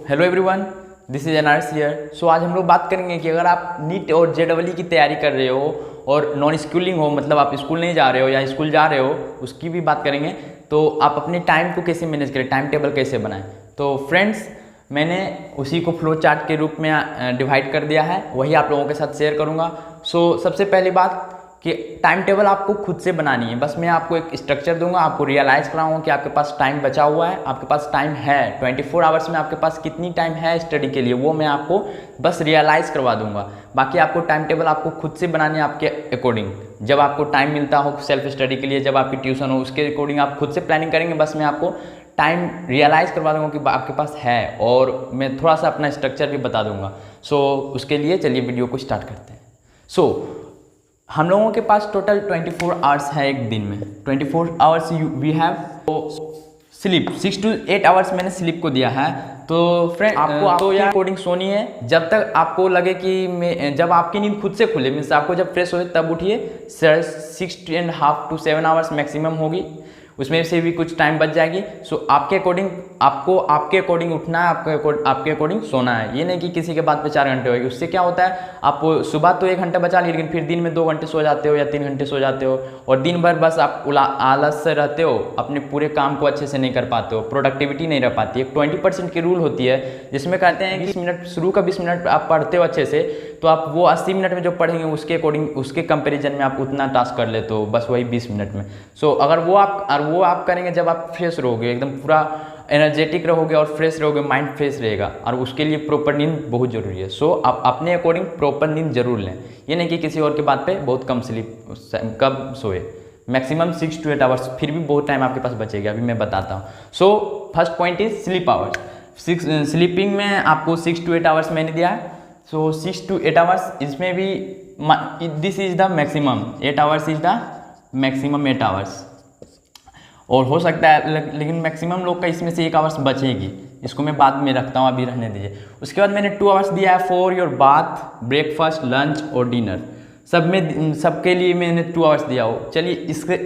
Hello everyone, this is NRS here. So आज हम लोग बात करेंगे कि अगर आप नीट और जेडबलई की तैयारी कर रहे हो और नॉन स्कूलिंग हो, मतलब आप स्कूल नहीं जा रहे हो या स्कूल जा रहे हो, उसकी भी बात करेंगे। तो आप अपने टाइम को कैसे मैनेज करें, टाइम टेबल कैसे बनाएं। तो फ्रेंड्स, मैंने उसी को फ्लो चार्ट के रूप में डिवाइड कर दिया है, वही आप लोगों के साथ शेयर करूँगा। सो सबसे पहली बात कि टाइम टेबल आपको खुद से बनानी है। बस मैं आपको एक स्ट्रक्चर दूंगा, आपको रियलाइज़ कराऊंगा कि आपके पास टाइम बचा हुआ है, आपके पास टाइम है 24 आवर्स में, आपके पास कितनी टाइम है स्टडी के लिए, वो मैं आपको बस रियलाइज़ करवा दूंगा। बाकी आपको टाइम टेबल आपको खुद से बनानी है आपके अकॉर्डिंग। जब आपको टाइम मिलता हो सेल्फ स्टडी के लिए, जब आपकी ट्यूशन हो, उसके अकॉर्डिंग आप खुद से प्लानिंग करेंगे। बस मैं आपको टाइम रियलाइज़ करवा दूंगा कि आपके पास है, और मैं थोड़ा सा अपना स्ट्रक्चर भी बता दूंगा। सो उसके लिए चलिए वीडियो को स्टार्ट करते हैं। हम लोगों के पास टोटल 24 आवर्स है एक दिन में। 24 आवर्स वी हैव। तो स्लीप 6 to 8 आवर्स मैंने स्लीप को दिया है। तो फ्रेंड, आपको तो या अकॉर्डिंग सोनी है जब तक आपको लगे कि जब आपकी नींद खुद से खुले, मीन्स आपको जब फ्रेश हो तब उठिए। 6.5 to 7 आवर्स मैक्सिमम होगी, उसमें से भी कुछ टाइम बच जाएगी। सो आपके अकॉर्डिंग आपको आपके अकॉर्डिंग उठना है, आपके अकॉर्डिंग सोना है। ये नहीं कि किसी के बात पे 4 घंटे होगी। उससे क्या होता है, आप सुबह तो 1 घंटा बचा लिए, लेकिन फिर दिन में 2 घंटे सो जाते हो या 3 घंटे सो जाते हो, और दिन भर बस आप आलस से रहते हो, अपने पूरे काम को अच्छे से नहीं कर पाते हो, प्रोडक्टिविटी नहीं रह पाती है। 20% की रूल होती है, जिसमें कहते हैं कि 20 मिनट शुरू का 20 मिनट आप पढ़ते हो अच्छे से, तो आप वो 80 मिनट में जो पढ़ेंगे उसके अकॉर्डिंग, उसके कंपेरिजन में आप उतना टास्क कर लेते हो बस वही 20 मिनट में। सो अगर वो आप करेंगे जब आप फ्रेश रहोगे, एकदम पूरा एनर्जेटिक रहोगे और फ्रेश रहोगे, माइंड फ्रेश रहेगा, और उसके लिए प्रॉपर नींद बहुत ज़रूरी है। सो आप अपने अकॉर्डिंग प्रॉपर नींद जरूर लें। ये नहीं कि किसी और के बात पे बहुत कम कब सोए। मैक्सिमम 6 to 8 आवर्स, फिर भी बहुत टाइम आपके पास बचेगा, अभी मैं बताता हूँ। So first point is sleep hours. Sleeping में आपको 6 to 8 आवर्स मैंने दिया है। सो 6 to 8 आवर्स, इसमें भी this is the maximum 8 hours is the maximum 8 hours, और हो सकता है लेकिन मैक्सिमम लोग का इसमें से 1 आवर्स बचेगी। इसको मैं बाद में रखता हूँ, अभी रहने दीजिए। उसके बाद मैंने 2 आवर्स दिया है for your bath, breakfast, lunch और डिनर। सबके लिए मैंने 2 आवर्स दिया हो। चलिए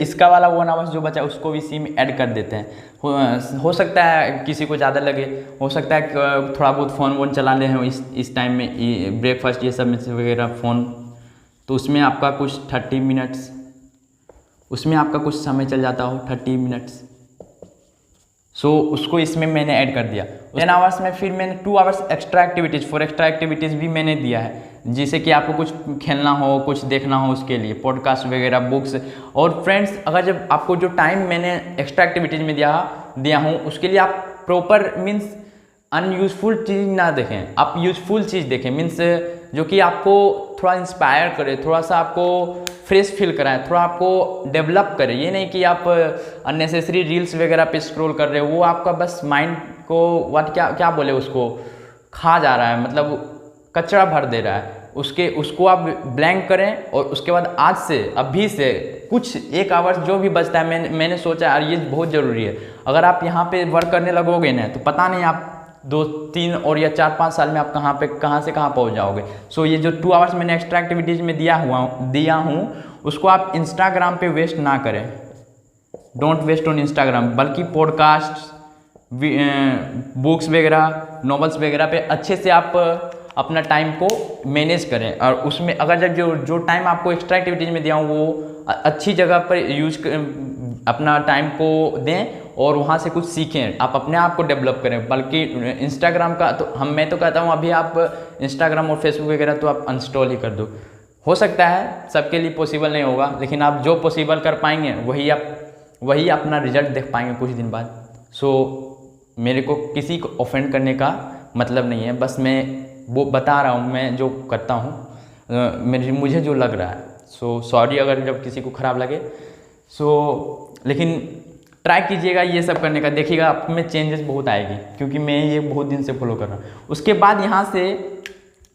इसका वाला 1 आवर्स जो बचा उसको भी इसी में ऐड कर देते हैं। हो सकता है किसी को ज़्यादा लगे, हो सकता है थोड़ा बहुत फ़ोन वोन चला ले हो इस टाइम में, ब्रेकफास्ट ये सब में से वगैरह फ़ोन, तो उसमें आपका कुछ 30 मिनट्स, उसमें आपका कुछ समय चल जाता हो 30 मिनट्स। सो उसको इसमें मैंने ऐड कर दिया। 10 आवर्स में फिर मैंने 2 hours extra activities, for extra activities भी मैंने दिया है, जैसे कि आपको कुछ खेलना हो, कुछ देखना हो, उसके लिए पॉडकास्ट वगैरह, बुक्स। और फ्रेंड्स, अगर जब आपको जो टाइम मैंने एक्स्ट्रा एक्टिविटीज़ में दिया हूँ, उसके लिए आप प्रॉपर मीन्स अनयूजफुल चीज़ ना देखें, आप यूजफुल चीज़ देखें। मीन्स जो कि आपको थोड़ा इंस्पायर करे, थोड़ा सा आपको फ्रेश फील कराए, थोड़ा आपको डेवलप करे। ये नहीं कि आप अननेसेसरी रील्स वगैरह पे स्क्रॉल कर रहे हो, वो आपका बस माइंड को क्या बोले, उसको खा जा रहा है, मतलब कचरा भर दे रहा है। उसको आप ब्लैंक करें, और उसके बाद आज से, अभी से कुछ 1 आवर्स जो भी बचता है, मैंने सोचा यार ये बहुत ज़रूरी है। अगर आप यहाँ पे वर्क करने लगोगे ना, तो पता नहीं आप 2, 3 और या 4-5 साल में आप कहाँ से कहाँ पहुँच जाओगे। सो ये जो 2 आवर्स मैंने एक्स्ट्रा एक्टिविटीज़ में दिया हूँ, उसको आप इंस्टाग्राम पे वेस्ट ना करें। डोंट वेस्ट ऑन इंस्टाग्राम, बल्कि पॉडकास्ट, बुक्स वगैरह, नॉवेल्स वगैरह पे अच्छे से आप अपना टाइम को मैनेज करें। और उसमें अगर जब जो टाइम आपको एक्स्ट्रा एक्टिविटीज़ में दिया हूँ, वो अच्छी जगह पर अपना टाइम को दें, और वहाँ से कुछ सीखें, आप अपने आप को डेवलप करें। बल्कि इंस्टाग्राम का तो मैं तो कहता हूँ अभी आप इंस्टाग्राम और फेसबुक वगैरह तो आप अनइंस्टॉल ही कर दो। हो सकता है सबके लिए पॉसिबल नहीं होगा, लेकिन आप जो पॉसिबल कर पाएंगे वही अपना रिजल्ट देख पाएंगे कुछ दिन बाद। सो मेरे को किसी को ऑफेंड करने का मतलब नहीं है, बस मैं वो बता रहा हूँ, मैं जो करता हूँ, मुझे जो लग रहा है। सो सॉरी अगर जब किसी को ख़राब लगे। लेकिन ट्राई कीजिएगा ये सब करने का, देखिएगा आप में चेंजेस बहुत आएगी, क्योंकि मैं ये बहुत दिन से फॉलो कर रहा हूँ। उसके बाद यहाँ से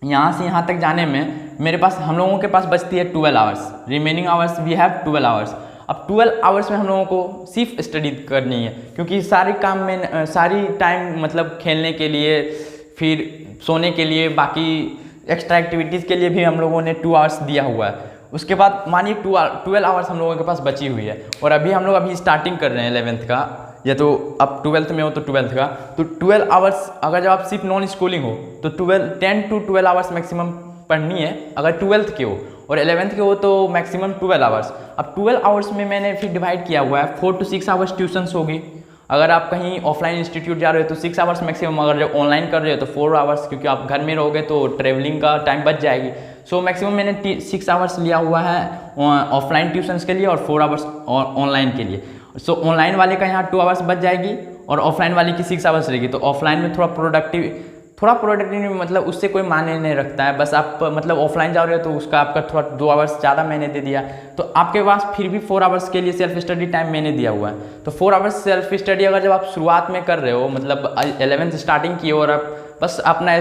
यहाँ तक जाने में मेरे पास, हम लोगों के पास बचती है 12 hours. Remaining hours we have 12 hours. अब 12 आवर्स में हम लोगों को सिर्फ स्टडी करनी है, क्योंकि सारी काम में सारी टाइम मतलब खेलने के लिए, फिर सोने के लिए, बाकी एक्स्ट्रा एक्टिविटीज़ के लिए भी हम लोगों ने 2 आवर्स दिया हुआ है। उसके बाद मानिए 12 आवर्स हम लोगों के पास बची हुई है, और अभी हम लोग स्टार्टिंग कर रहे हैं 11th का। या तो आप 12th में हो तो 12th का, तो 12 आवर्स अगर जब आप सिर्फ नॉन स्कूलिंग हो तो 10 to 12 आवर्स मैक्सिमम पढ़नी है अगर 12th के हो, और 11th के हो तो मैक्सिमम 12 आवर्स। अब 12 आवर्स में मैंने फिर डिवाइड किया हुआ है, 4 to 6 आवर्स ट्यूशन्स होगी। अगर आप कहीं ऑफलाइन इंस्टीट्यूट जा रहे हो तो 6 आवर्स मैक्सिमम, अगर जब ऑनलाइन कर रहे हो तो 4 आवर्स, क्योंकि आप घर में रहोगे तो ट्रेवलिंग का टाइम बच जाएगी। सो मैक्सिमम मैंने 6 आवर्स लिया हुआ है ऑफलाइन ट्यूशन्स के लिए और 4 आवर्स ऑनलाइन के लिए। सो ऑनलाइन वाले का यहाँ 2 आवर्स बच जाएगी और ऑफलाइन वाले की 6 आवर्स रहेगी। तो ऑफलाइन में थोड़ा प्रोडक्टिव मतलब उससे कोई मायने नहीं रखता है, बस आप मतलब ऑफलाइन जा रहे हो तो उसका आपका थोड़ा 2 आवर्स ज़्यादा मैंने दे दिया, तो आपके पास फिर भी 4 आवर्स के लिए सेल्फ स्टडी टाइम मैंने दिया हुआ है। तो 4 आवर्स सेल्फ स्टडी अगर जब आप शुरुआत में कर रहे हो, मतलब 11th स्टार्टिंग की और आप बस अपना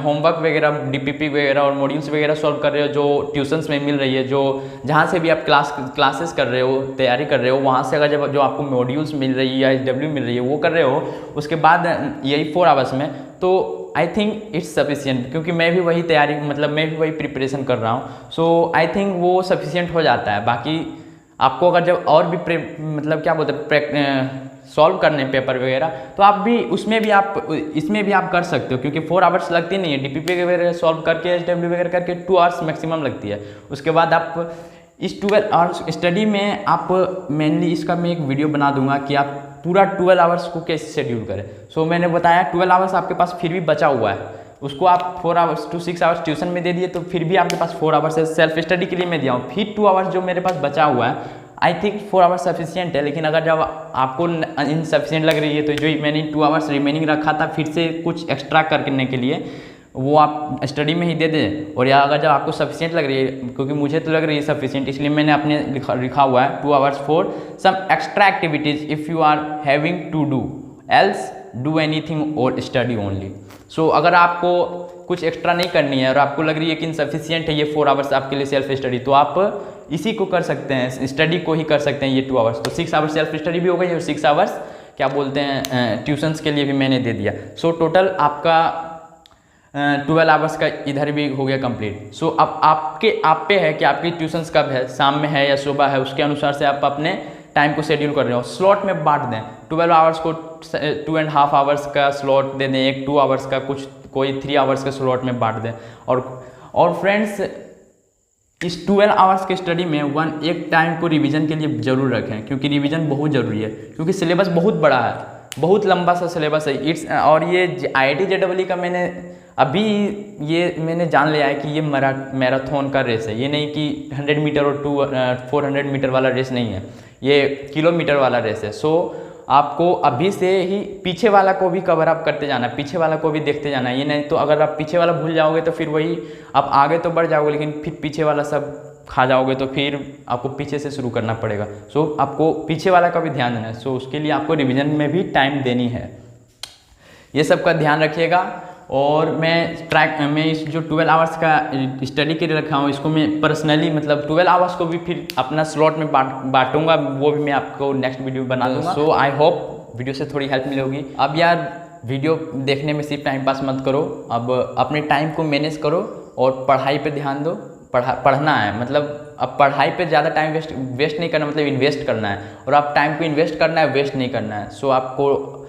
होमवर्क वगैरह, DPP वगैरह और मॉड्यूल्स वगैरह सॉल्व कर रहे हो जो ट्यूशन्स में मिल रही है, जो जहाँ से भी आप क्लासेस कर रहे हो, तैयारी कर रहे हो, वहाँ से अगर जब जो आपको मॉड्यूल्स मिल रही है या SW मिल रही है वो कर रहे हो, उसके बाद यही 4 आवर्स में, तो आई थिंक इट्स सफिशिएंट, क्योंकि मैं भी वही तैयारी मतलब मैं भी वही प्रिपरेशन कर रहा हूँ। सो आई थिंक वो सफिशिएंट हो जाता है। बाकी आपको अगर जब और भी मतलब क्या बोलते हैं सॉल्व करने पेपर वगैरह, तो आप भी उसमें भी आप इसमें भी आप कर सकते हो, क्योंकि 4 आवर्स लगती नहीं है। DPP वगैरह सॉल्व करके SW वगैरह करके 2 आवर्स मैक्सिमम लगती है। उसके बाद आप इस 12 आवर्स स्टडी में आप मेनली इसका मैं एक वीडियो बना दूंगा कि आप पूरा 12 आवर्स को कैसे शेड्यूल करें। सो मैंने बताया 12 आवर्स आपके पास फिर भी बचा हुआ है, उसको आप 4 आवर्स to 6 आवर्स ट्यूशन में दे दिए, तो फिर भी आपके पास 4 आवर्स सेल्फ स्टडी के लिए मैं दिया हूँ। फिर 2 आवर्स जो मेरे पास बचा हुआ है, आई थिंक 4 आवर्स सफिशिएंट है। लेकिन अगर जब आपको इनसफिशिएंट लग रही है तो जो मैंने 2 आवर्स रिमेनिंग रखा था फिर से कुछ एक्स्ट्रा करने के लिए, वो आप स्टडी में ही दे दें। और या अगर जब आपको सफिशिएंट लग रही है, क्योंकि मुझे तो लग रही है सफिशिएंट, इसलिए मैंने अपने लिखा हुआ है 2 hours for some extra activities if you are having to do, else do anything और स्टडी ओनली। सो अगर आपको कुछ एक्स्ट्रा नहीं करनी है और आपको लग रही है कि इनसफिशिएंट है ये 4 आवर्स आपके लिए सेल्फ स्टडी, तो आप इसी को कर सकते हैं, स्टडी को ही कर सकते हैं ये 2 आवर्स। तो 6 आवर्स सेल्फ स्टडी भी हो गई और 6 आवर्स क्या बोलते हैं ट्यूशन्स के लिए भी मैंने दे दिया। सो टोटल आपका 12 आवर्स का इधर भी हो गया कंप्लीट। सो अब आप पे है कि आपकी ट्यूशन्स कब है, शाम में है या सुबह है, उसके अनुसार से आप अपने टाइम को शेड्यूल कर रहे हो। स्लॉट में बांट दें, 12 आवर्स को 2.5 आवर्स का स्लॉट दे दें, एक 2 आवर्स का, कोई 3 आवर्स के स्लॉट में बांट दें। और फ्रेंड्स इस 12 आवर्स के स्टडी में एक टाइम को रिवीजन के लिए ज़रूर रखें, क्योंकि रिवीजन बहुत ज़रूरी है, क्योंकि सिलेबस बहुत बड़ा है, बहुत लंबा सा सिलेबस है। और ये IIT JEE का मैंने जान लिया है कि ये मैराथन का रेस है, ये नहीं कि 100 मीटर और 400 मीटर वाला रेस नहीं है, ये किलोमीटर वाला रेस है। सो आपको अभी से ही पीछे वाला को भी कवर अप करते जाना है, पीछे वाला को भी देखते जाना है। ये नहीं तो अगर आप पीछे वाला भूल जाओगे तो फिर वही आप आगे तो बढ़ जाओगे, लेकिन फिर पीछे वाला सब खा जाओगे, तो फिर आपको पीछे से शुरू करना पड़ेगा। सो आपको पीछे वाला का भी ध्यान देना है। सो उसके लिए आपको रिवीजन में भी टाइम देनी है, ये सब का ध्यान रखिएगा। और मैं इस जो 12 आवर्स का स्टडी के लिए रखा हूँ, इसको मैं पर्सनली मतलब 12 आवर्स को भी फिर अपना स्लॉट में बांटूंगा, वो भी मैं आपको नेक्स्ट वीडियो बना दूंगा। सो आई होप वीडियो से थोड़ी हेल्प मिलेगी। अब यार वीडियो देखने में सिर्फ टाइम पास मत करो, अब अपने टाइम को मैनेज करो और पढ़ाई पे ध्यान दो। पढ़ना है, मतलब अब पढ़ाई पे ज़्यादा टाइम वेस्ट नहीं करना, मतलब इन्वेस्ट करना है। और आप टाइम को इन्वेस्ट करना है, वेस्ट नहीं करना है। सो आपको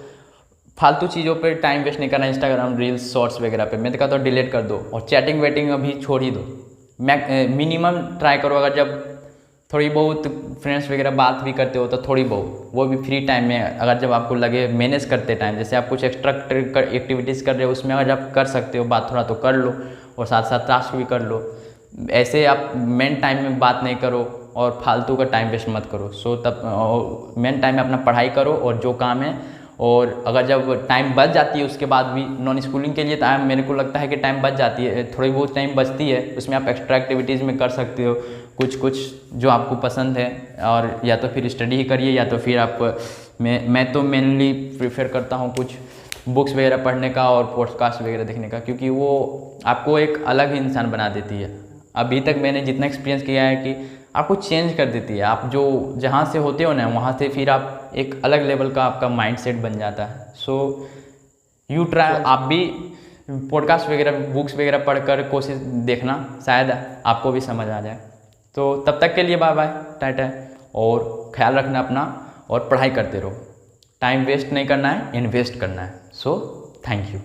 फालतू चीज़ों पे टाइम वेस्ट नहीं करना, इंस्टाग्राम रील्स शॉर्ट्स वगैरह पे। मैं तो कहता हूँ डिलीट कर दो, और चैटिंग वेटिंग अभी छोड़ ही दो। मिनिमम ट्राई करो, अगर जब थोड़ी बहुत फ्रेंड्स वगैरह बात भी करते हो तो थोड़ी बहुत, वो भी फ्री टाइम में, अगर जब आपको लगे मैनेज करते टाइम, जैसे आप कुछ एक्स्ट्रा एक्टिविटीज़ कर रहे हो उसमें अगर आप कर सकते हो बात थोड़ा तो कर लो, और साथ साथ टास्क भी कर लो। ऐसे आप मेन टाइम में बात नहीं करो और फालतू का टाइम वेस्ट मत करो। सो तब मेन टाइम में अपना पढ़ाई करो और जो काम है। और अगर जब टाइम बच जाती है उसके बाद भी नॉन स्कूलिंग के लिए टाइम, मेरे को लगता है कि टाइम बच जाती है, थोड़ी बहुत टाइम बचती है, उसमें आप एक्स्ट्रा एक्टिविटीज़ में कर सकते हो कुछ जो आपको पसंद है। और या तो फिर स्टडी ही करिए, या तो फिर आप मैं तो मेनली प्रेफर करता हूँ कुछ बुक्स वगैरह पढ़ने का और पॉडकास्ट वगैरह देखने का, क्योंकि वो आपको एक अलग ही इंसान बना देती है। अभी तक मैंने जितना एक्सपीरियंस किया है कि आपको चेंज कर देती है। आप जो जहाँ से होते हो ना, वहाँ से फिर आप एक अलग लेवल का आपका माइंडसेट बन जाता है। सो यू ट्राई, आप भी पॉडकास्ट वगैरह बुक्स वगैरह पढ़कर कोशिश देखना, शायद आपको भी समझ आ जाए। तो तब तक के लिए बाय बाय, टाटा, और ख्याल रखना अपना और पढ़ाई करते रहो। टाइम वेस्ट नहीं करना है, इन्वेस्ट करना है। So thank you.